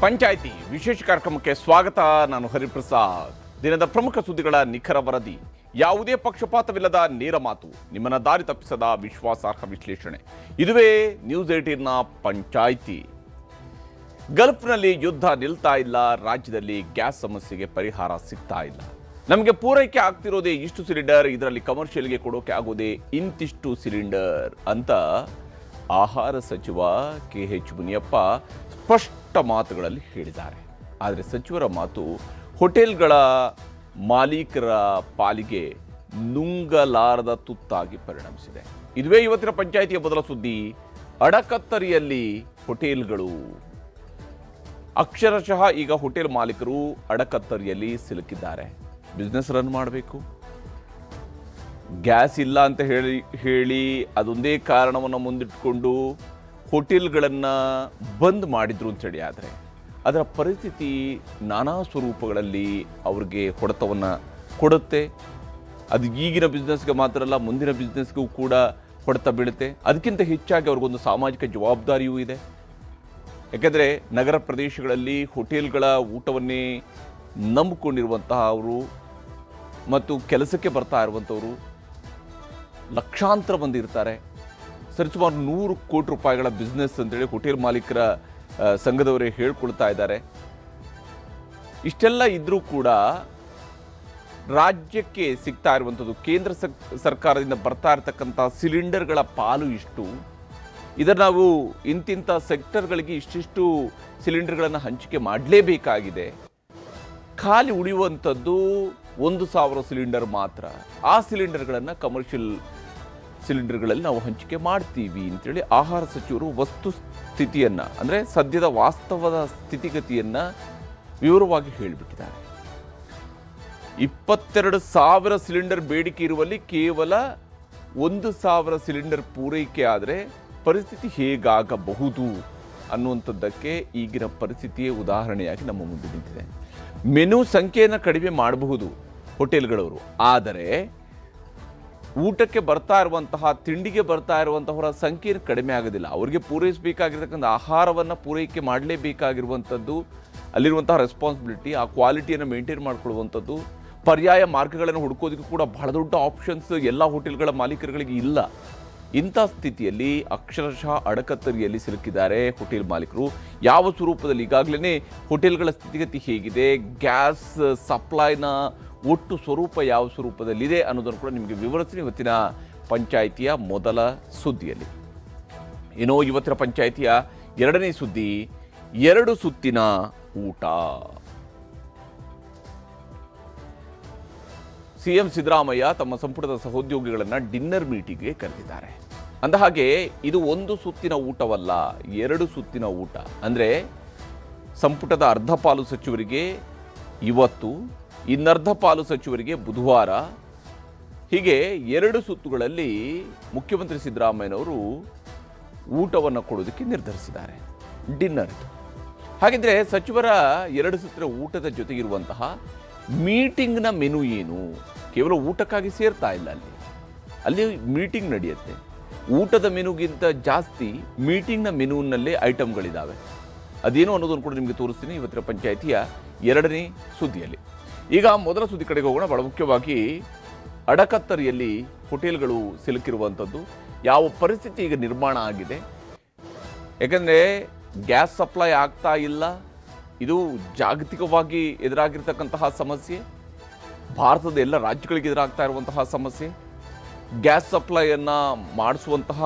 ಪಂಚಾಯಿತಿ ವಿಶೇಷ ಕಾರ್ಯಕ್ರಮಕ್ಕೆ ಸ್ವಾಗತ. ನಾನು ಹರಿಪ್ರಸಾದ್. ದಿನದ ಪ್ರಮುಖ ಸುದ್ದಿಗಳ ನಿಖರ ವರದಿ, ಯಾವುದೇ ಪಕ್ಷಪಾತವಿಲ್ಲದ ನೇರ ಮಾತು, ನಿಮ್ಮನ್ನ ದಾರಿ ತಪ್ಪಿಸದ ವಿಶ್ವಾಸಾರ್ಹ ವಿಶ್ಲೇಷಣೆ. ಇದುವೇ ನ್ಯೂಸ್ 18ನ ಪಂಚಾಯಿತಿ. ಗಲ್ಫ್ನಲ್ಲಿ ಯುದ್ಧ ನಿಲ್ತಾ ಇಲ್ಲ, ರಾಜ್ಯದಲ್ಲಿ ಗ್ಯಾಸ್ ಸಮಸ್ಯೆಗೆ ಪರಿಹಾರ ಸಿಗ್ತಾ ಇಲ್ಲ. ನಮಗೆ ಪೂರೈಕೆ ಆಗ್ತಿರೋದೇ ಇಷ್ಟು ಸಿಲಿಂಡರ್, ಇದರಲ್ಲಿ ಕಮರ್ಷಿಯಲ್ಗೆ ಕೊಡೋಕೆ ಆಗೋದೇ ಇಂತಿಷ್ಟು ಸಿಲಿಂಡರ್ ಅಂತ ಆಹಾರ ಸಚಿವ KH ಮುನಿಯಪ್ಪ ಸ್ಪಷ್ಟ ಮಾತುಗಳಲ್ಲಿ ಹೇಳಿದ್ದಾರೆ. ಆದರೆ ಸಚಿವರ ಮಾತು ಹೋಟೆಲ್ಗಳ ಮಾಲೀಕರ ಪಾಲಿಗೆ ನುಂಗಲಾರದ ತುತ್ತಾಗಿ ಪರಿಣಮಿಸಿದೆ. ಇದುವೇ ಇವತ್ತಿನ ಪಂಚಾಯಿತಿಯ ಮೊದಲ ಸುದ್ದಿ. ಅಡಕತ್ತರಿಯಲ್ಲಿ ಹೋಟೆಲ್ಗಳು, ಅಕ್ಷರಶಃ ಈಗ ಹೋಟೆಲ್ ಮಾಲೀಕರು ಅಡಕತ್ತರಿಯಲ್ಲಿ ಸಿಲುಕಿದ್ದಾರೆ. ಬಿಸ್ನೆಸ್ ರನ್ ಮಾಡಬೇಕು, ಗ್ಯಾಸ್ ಇಲ್ಲ ಅಂತ ಹೇಳಿ ಅದೊಂದೇ ಕಾರಣವನ್ನು ಮುಂದಿಟ್ಕೊಂಡು ಹೋಟೆಲ್ಗಳನ್ನು ಬಂದ್ ಮಾಡಿದ್ರು ಅಂತೇಳಿ. ಆದರೆ ಅದರ ಪರಿಸ್ಥಿತಿ ನಾನಾ ಸ್ವರೂಪಗಳಲ್ಲಿ ಅವ್ರಿಗೆ ಹೊಡೆತವನ್ನು ಕೊಡುತ್ತೆ. ಅದು ಈಗಿನ ಬಿಸ್ನೆಸ್ಗೆ ಮಾತ್ರ ಅಲ್ಲ, ಮುಂದಿನ ಬಿಸ್ನೆಸ್ಗೂ ಕೂಡ ಹೊಡೆತ ಬೀಳುತ್ತೆ. ಅದಕ್ಕಿಂತ ಹೆಚ್ಚಾಗಿ ಅವ್ರಿಗೊಂದು ಸಾಮಾಜಿಕ ಜವಾಬ್ದಾರಿಯೂ ಇದೆ. ಯಾಕೆಂದರೆ ನಗರ ಪ್ರದೇಶಗಳಲ್ಲಿ ಹೋಟೆಲ್ಗಳ ಊಟವನ್ನೇ ನಂಬಿಕೊಂಡಿರುವಂತಹ ಅವರು ಮತ್ತು ಕೆಲಸಕ್ಕೆ ಬರ್ತಾ ಇರುವಂಥವರು ಲಕ್ಷಾಂತರ ಮಂದಿ ಇರ್ತಾರೆ. ಸರಿಸುಮಾರು 100 ಕೋಟಿ ರೂಪಾಯಿಗಳ ಬಿಸ್ನೆಸ್ ಅಂತೇಳಿ ಹೋಟೆಲ್ ಮಾಲೀಕರ ಸಂಘದವರೇ ಹೇಳ್ಕೊಳ್ತಾ ಇದ್ದಾರೆ. ಇಷ್ಟೆಲ್ಲ ಇದ್ರೂ ಕೂಡ ರಾಜ್ಯಕ್ಕೆ ಸಿಗ್ತಾ ಇರುವಂಥದ್ದು, ಕೇಂದ್ರ ಸರ್ಕಾರದಿಂದ ಬರ್ತಾ ಇರತಕ್ಕಂಥ ಸಿಲಿಂಡರ್ಗಳ ಪಾಲು ಇಷ್ಟು, ಇದನ್ನು ನಾವು ಇಂತಿಂಥ ಸೆಕ್ಟರ್ಗಳಿಗೆ ಇಷ್ಟಿಷ್ಟು ಸಿಲಿಂಡರ್ಗಳನ್ನು ಹಂಚಿಕೆ ಮಾಡಲೇಬೇಕಾಗಿದೆ. ಖಾಲಿ ಉಳಿಯುವಂಥದ್ದು 1,000 ಸಿಲಿಂಡರ್ ಮಾತ್ರ. ಆ ಸಿಲಿಂಡರ್ಗಳನ್ನು ಕಮರ್ಷಿಯಲ್ ಸಿಲಿಂಡರ್ಗಳಲ್ಲಿ ನಾವು ಹಂಚಿಕೆ ಮಾಡ್ತೀವಿ ಅಂತೇಳಿ ಆಹಾರ ಸಚಿವರು ವಸ್ತುಸ್ಥಿತಿಯನ್ನು, ಅಂದರೆ ಸದ್ಯದ ವಾಸ್ತವದ ಸ್ಥಿತಿಗತಿಯನ್ನು ವಿವರವಾಗಿ ಹೇಳಿಬಿಟ್ಟಿದ್ದಾರೆ. 22,000 ಸಿಲಿಂಡರ್ ಬೇಡಿಕೆ ಇರುವಲ್ಲಿ ಕೇವಲ 1,000 ಸಿಲಿಂಡರ್ ಪೂರೈಕೆ ಆದರೆ ಪರಿಸ್ಥಿತಿ ಹೇಗಾಗಬಹುದು ಅನ್ನುವಂಥದ್ದಕ್ಕೆ ಈಗಿನ ಪರಿಸ್ಥಿತಿಯೇ ಉದಾಹರಣೆಯಾಗಿ ನಮ್ಮ ಮುಂದೆ ನಿಂತಿದೆ. ಮೆನು ಸಂಖ್ಯೆಯನ್ನು ಕಡಿಮೆ ಮಾಡಬಹುದು ಹೋಟೆಲ್ಗಳವರು, ಆದರೆ ಊಟಕ್ಕೆ ಬರ್ತಾ ಇರುವಂತಹ, ತಿಂಡಿಗೆ ಬರ್ತಾ ಇರುವಂತಹವರ ಸಂಖ್ಯೆ ಕಡಿಮೆ ಆಗೋದಿಲ್ಲ. ಅವರಿಗೆ ಪೂರೈಸಬೇಕಾಗಿರ್ತಕ್ಕಂಥ ಆಹಾರವನ್ನು ಪೂರೈಕೆ ಮಾಡಲೇಬೇಕಾಗಿರುವಂಥದ್ದು, ಅಲ್ಲಿರುವಂತಹ ರೆಸ್ಪಾನ್ಸಿಬಿಲಿಟಿ, ಆ ಕ್ವಾಲಿಟಿಯನ್ನು ಮೇಂಟೈನ್ ಮಾಡ್ಕೊಳ್ಳುವಂಥದ್ದು, ಪರ್ಯಾಯ ಮಾರ್ಗಗಳನ್ನು ಹುಡುಕೋದಕ್ಕೂ ಕೂಡ ಬಹಳ ದೊಡ್ಡ ಆಪ್ಷನ್ಸ್ ಎಲ್ಲ ಹೋಟೆಲ್ಗಳ ಮಾಲೀಕರುಗಳಿಗೆ ಇಲ್ಲ. ಇಂಥ ಸ್ಥಿತಿಯಲ್ಲಿ ಅಕ್ಷರಶಃ ಅಡಕತ್ತರಿಯಲ್ಲಿ ಸಿಲುಕಿದ್ದಾರೆ ಹೋಟೆಲ್ ಮಾಲೀಕರು. ಯಾವ ಸ್ವರೂಪದಲ್ಲಿ, ಈಗಾಗಲೇ ಹೋಟೆಲ್ಗಳ ಸ್ಥಿತಿಗತಿ ಹೇಗಿದೆ, ಗ್ಯಾಸ್ ಸಪ್ಲೈನ ಒಟ್ಟು ಸ್ವರೂಪ ಯಾವ ಸ್ವರೂಪದಲ್ಲಿದೆ ಅನ್ನೋದನ್ನು ಕೂಡ ನಿಮಗೆ ವಿವರಿಸ್ತೀನಿ ಇವತ್ತಿನ ಪಂಚಾಯಿತಿಯ ಮೊದಲ ಸುದ್ದಿಯಲ್ಲಿ. ಏನೋ ಇವತ್ತಿನ ಪಂಚಾಯಿತಿಯ ಎರಡನೇ ಸುದ್ದಿ, 2 ಸುತ್ತಿನ ಊಟ. ಸಿಎಂ ಸಿದ್ದರಾಮಯ್ಯ ತಮ್ಮ ಸಂಪುಟದ ಸಹೋದ್ಯೋಗಿಗಳನ್ನು ಡಿನ್ನರ್ ಮೀಟಿಂಗ್ಗೆ ಕರೆದಿದ್ದಾರೆ. ಅಂದಹಾಗೆ ಇದು 1 ಸುತ್ತಿನ ಊಟವಲ್ಲ, 2 ಸುತ್ತಿನ ಊಟ. ಅಂದರೆ ಸಂಪುಟದ ಅರ್ಧ ಪಾಲು ಸಚಿವರಿಗೆ ಇವತ್ತು, ಇನ್ನರ್ಧ ಪಾಲು ಸಚಿವರಿಗೆ ಬುಧವಾರ, ಹೀಗೆ 2 ಸುತ್ತುಗಳಲ್ಲಿ ಮುಖ್ಯಮಂತ್ರಿ ಸಿದ್ದರಾಮಯ್ಯನವರು ಊಟವನ್ನು ಕೊಡೋದಕ್ಕೆ ನಿರ್ಧರಿಸಿದ್ದಾರೆ. ಡಿನ್ನರ್. ಹಾಗಿದ್ರೆ ಸಚಿವರ 2 ಸುತ್ತಿನ ಊಟದ ಜೊತೆಗಿರುವಂತಹ ಮೀಟಿಂಗ್ನ ಮೆನು ಏನು? ಕೇವಲ ಊಟಕ್ಕಾಗಿ ಸೇರ್ತಾ ಇಲ್ಲ, ಅಲ್ಲಿ ಮೀಟಿಂಗ್ ನಡೆಯುತ್ತೆ. ಊಟದ ಮೆನುಗಿಂತ ಜಾಸ್ತಿ ಮೀಟಿಂಗ್ನ ಮೆನುವಿನಲ್ಲೇ ಐಟಮ್ಗಳಿದ್ದಾವೆ. ಅದೇನು ಅನ್ನೋದನ್ನು ಕೂಡ ನಿಮಗೆ ತೋರಿಸ್ತೀನಿ ಇವತ್ತಿನ ಪಂಚಾಯಿತಿಯ ಎರಡನೇ ಸುದ್ದಿಯಲ್ಲಿ. ಈಗ ಮೊದಲ ಸುದ್ದಿ ಕಡೆಗೆ ಹೋಗೋಣ. ಬಹಳ ಮುಖ್ಯವಾಗಿ ಅಡಕತ್ತರಿಯಲ್ಲಿ ಹೋಟೆಲ್ಗಳು ಸಿಲುಕಿರುವಂಥದ್ದು, ಯಾವ ಪರಿಸ್ಥಿತಿ ಈಗ ನಿರ್ಮಾಣ ಆಗಿದೆ. ಯಾಕಂದರೆ ಗ್ಯಾಸ್ ಸಪ್ಲೈ ಆಗ್ತಾ ಇಲ್ಲ, ಇದು ಜಾಗತಿಕವಾಗಿ ಎದುರಾಗಿರ್ತಕ್ಕಂತಹ ಸಮಸ್ಯೆ, ಭಾರತದ ಎಲ್ಲ ರಾಜ್ಯಗಳಿಗೆ ಎದುರಾಗ್ತಾ ಇರುವಂತಹ ಸಮಸ್ಯೆ. ಗ್ಯಾಸ್ ಸಪ್ಲೈಯನ್ನು ಮಾಡಿಸುವಂತಹ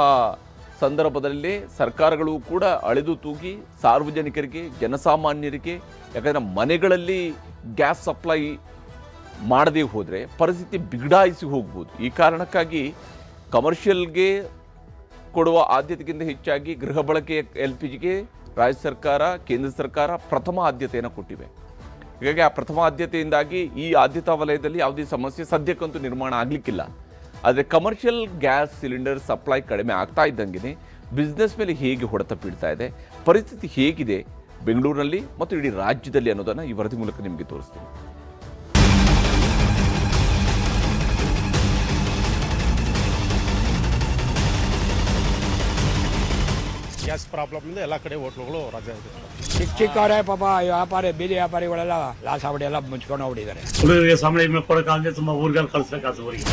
ಸಂದರ್ಭದಲ್ಲಿ ಸರ್ಕಾರಗಳು ಕೂಡ ಅಳೆದು ತೂಗಿ ಸಾರ್ವಜನಿಕರಿಗೆ, ಜನಸಾಮಾನ್ಯರಿಗೆ, ಯಾಕಂದರೆ ಮನೆಗಳಲ್ಲಿ ಗ್ಯಾಸ್ ಸಪ್ಲೈ ಮಾಡದೇ ಹೋದರೆ ಪರಿಸ್ಥಿತಿ ಬಿಗಡಾಯಿಸಿ ಹೋಗ್ಬೋದು. ಈ ಕಾರಣಕ್ಕಾಗಿ ಕಮರ್ಷಿಯಲ್ಗೆ ಕೊಡುವ ಆದ್ಯತೆಗಿಂತ ಹೆಚ್ಚಾಗಿ ಗೃಹ ಬಳಕೆಯ LPGಗೆ ರಾಜ್ಯ ಸರ್ಕಾರ, ಕೇಂದ್ರ ಸರ್ಕಾರ ಪ್ರಥಮ ಆದ್ಯತೆಯನ್ನು ಕೊಟ್ಟಿವೆ. ಹೀಗಾಗಿ ಆ ಪ್ರಥಮ ಆದ್ಯತೆಯಿಂದಾಗಿ ಈ ಆದ್ಯತಾ ವಲಯದಲ್ಲಿ ಯಾವುದೇ ಸಮಸ್ಯೆ ಸದ್ಯಕ್ಕಂತೂ ನಿರ್ಮಾಣ ಆಗಲಿಕ್ಕಿಲ್ಲ. ಆದರೆ ಕಮರ್ಷಿಯಲ್ ಗ್ಯಾಸ್ ಸಿಲಿಂಡರ್ ಸಪ್ಲೈ ಕಡಿಮೆ ಆಗ್ತಾ ಇದ್ದಂಗೆ ಬಿಸ್ನೆಸ್ ಮೇಲೆ ಹೇಗೆ ಹೊಡೆತ ಬೀಳ್ತಾ ಇದೆ, ಪರಿಸ್ಥಿತಿ ಹೇಗಿದೆ ಬೆಂಗಳೂರಿನಲ್ಲಿ ಮತ್ತು ಇಡೀ ರಾಜ್ಯದಲ್ಲಿ ಅನ್ನೋದನ್ನು ಈ ವರದಿ ಮೂಲಕ ನಿಮಗೆ ತೋರಿಸ್ತೀನಿ. ಗ್ಯಾಸ್ ಪ್ರಾಬ್ಲಮ್ನಿಂದ ಎಲ್ಲ ಕಡೆ ಹೋಟ್ಲುಗಳು ರಜೆ ಇದೆ. ಚಿಕ್ಕವರೇ ಪಾಪ ವ್ಯಾಪಾರಿ ಬೀದಿ ವ್ಯಾಪಾರಿಗಳೆಲ್ಲ ಲಾಸ್ ಆಗ್ಬಿಟ್ಟು ಎಲ್ಲ ಮುಚ್ಕೊಂಡು ಹೋಗ್ಬಿಟ್ಟಿದ್ದಾರೆ. ಹುಡುಗರಿಗೆ ಸಂಬಳ ಕೊಡೋಕ್ಕಾಗದೆ ತುಂಬ ಊರಿಗೆ ಕಳಿಸ್ಬೇಕಾಗ್ತದೆ ಊರಿಗೆ.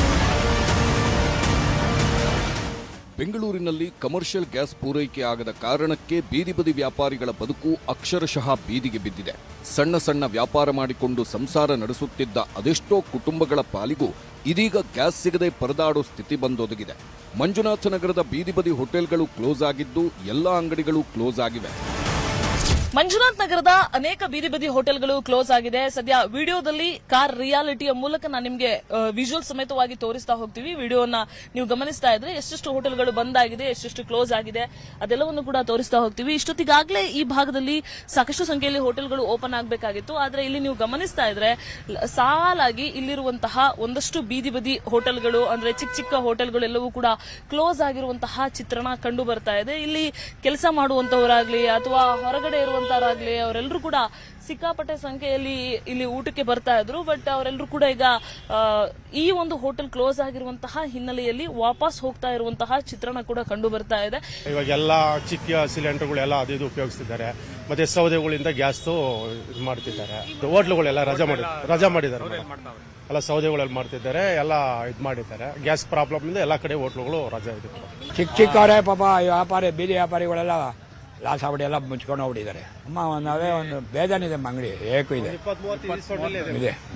ಬೆಂಗಳೂರಿನಲ್ಲಿ ಕಮರ್ಷಿಯಲ್ ಗ್ಯಾಸ್ ಪೂರೈಕೆ ಆಗದ ಕಾರಣಕ್ಕೆ ಬೀದಿ ಬದಿ ವ್ಯಾಪಾರಿಗಳ ಬದುಕು ಅಕ್ಷರಶಃ ಬೀದಿಗೆ ಬಿದ್ದಿದೆ. ಸಣ್ಣ ಸಣ್ಣ ವ್ಯಾಪಾರ ಮಾಡಿಕೊಂಡು ಸಂಸಾರ ನಡೆಸುತ್ತಿದ್ದ ಅದೆಷ್ಟೋ ಕುಟುಂಬಗಳ ಪಾಲಿಗೂ ಇದೀಗ ಗ್ಯಾಸ್ ಸಿಗದೆ ಪರದಾಡೋ ಸ್ಥಿತಿ ಬಂದೊದಗಿದೆ. ಮಂಜುನಾಥ ನಗರದ ಬೀದಿ ಬದಿ ಹೋಟೆಲ್ಗಳು ಕ್ಲೋಸ್ ಆಗಿದ್ದು ಎಲ್ಲ ಅಂಗಡಿಗಳು ಕ್ಲೋಸ್ ಆಗಿವೆ. ಮಂಜುನಾಥ್ ನಗರದ ಅನೇಕ ಬೀದಿ ಬದಿ ಹೋಟೆಲ್ಗಳು ಕ್ಲೋಸ್ ಆಗಿದೆ. ಸದ್ಯ ವಿಡಿಯೋದಲ್ಲಿ ಕಾರ್ ರಿಯಾಲಿಟಿಯ ಮೂಲಕ ನಾನು ನಿಮಗೆ ವಿಜುವಲ್ ಸಮೇತವಾಗಿ ತೋರಿಸ್ತಾ ಹೋಗ್ತೀವಿ. ವಿಡಿಯೋನ ನೀವು ಗಮನಿಸ್ತಾ ಇದ್ರೆ ಎಷ್ಟೆಷ್ಟು ಹೋಟೆಲ್ಗಳು ಬಂದ್ ಆಗಿದೆ, ಎಷ್ಟೆಷ್ಟು ಕ್ಲೋಸ್ ಆಗಿದೆ ಅದೆಲ್ಲವನ್ನು ಕೂಡ ತೋರಿಸ್ತಾ ಹೋಗ್ತೀವಿ. ಇಷ್ಟೊತ್ತಿಗಾಗಲೇ ಈ ಭಾಗದಲ್ಲಿ ಸಾಕಷ್ಟು ಸಂಖ್ಯೆಯಲ್ಲಿ ಹೋಟೆಲ್ಗಳು ಓಪನ್ ಆಗಬೇಕಾಗಿತ್ತು. ಆದ್ರೆ ಇಲ್ಲಿ ನೀವು ಗಮನಿಸ್ತಾ ಇದ್ರೆ ಸಾಲಾಗಿ ಇಲ್ಲಿರುವಂತಹ ಒಂದಷ್ಟು ಬೀದಿ ಬದಿ ಹೋಟೆಲ್ಗಳು ಅಂದ್ರೆ ಚಿಕ್ಕ ಚಿಕ್ಕ ಹೋಟೆಲ್ಗಳು ಎಲ್ಲವೂ ಕೂಡ ಕ್ಲೋಸ್ ಆಗಿರುವಂತಹ ಚಿತ್ರಣ ಕಂಡು ಬರ್ತಾ ಇದೆ. ಇಲ್ಲಿ ಕೆಲಸ ಮಾಡುವಂತವರಾಗ್ಲಿ ಅಥವಾ ಹೊರಗಡೆ ಇರುವಂತವರಾಗ್ಲಿ ಅವರೆಲ್ಲರೂ ಕೂಡ ಸಿಕ್ಕಾಪಟ್ಟೆ ಸಂಖ್ಯೆಯಲ್ಲಿ ಇಲ್ಲಿ ಊಟಕ್ಕೆ ಬರ್ತಾ ಇದ್ರು. ಬಟ್ ಅವರೆಲ್ಲರೂ ಕೂಡ ಈಗ ಈ ಒಂದು ಹೋಟೆಲ್ ಕ್ಲೋಸ್ ಆಗಿರುವಂತಹ ಹಿನ್ನೆಲೆಯಲ್ಲಿ ವಾಪಸ್ ಹೋಗ್ತಾ ಇರುವಂತಹ ಚಿತ್ರಣ ಕೂಡ ಕಂಡು ಬರ್ತಾ ಇದೆ. ಇವಾಗ ಎಲ್ಲ ಚಿಕ್ಕ ಸಿಲಿಂಡರ್ಗಳೆಲ್ಲ ಅದು ಇದು ಉಪಯೋಗಿಸ್ತಿದ್ದಾರೆ. ಮತ್ತೆ ಸೌದೆಗಳಿಂದ ಗ್ಯಾಸ್ ಇದು ಮಾಡ್ತಿದ್ದಾರೆ. ಹೋಟ್ಲುಗಳೆಲ್ಲ ರಜಾ ಮಾಡಿದ್ದಾರೆ. ಎಲ್ಲ ಸೌದೆಗಳೆಲ್ಲ ಮಾಡ್ತಿದ್ದಾರೆ, ಎಲ್ಲ ಇದು ಮಾಡಿದ್ದಾರೆ. ಗ್ಯಾಸ್ ಪ್ರಾಬ್ಲಮ್ನಿಂದ ಎಲ್ಲ ಕಡೆ ಹೋಟ್ಲುಗಳು ರಜೆ ಇದೆ. ಚಿಕ್ಕವರೇ ಪಾಪ ವ್ಯಾಪಾರಿ ಬೀದಿ ವ್ಯಾಪಾರಿಗಳೆಲ್ಲ ಲಾಸ್ ಆಗ್ಬಿಟ್ಟು ಎಲ್ಲ ಮುಚ್ಕೊಂಡು ಹೋಗ್ಬಿಟ್ಟಿದ್ದಾರೆ. ನಾವೇ ಒಂದು ಬೇಜಾನಿದೆ ಅಂಗಡಿ ಏಕು ಇದೆ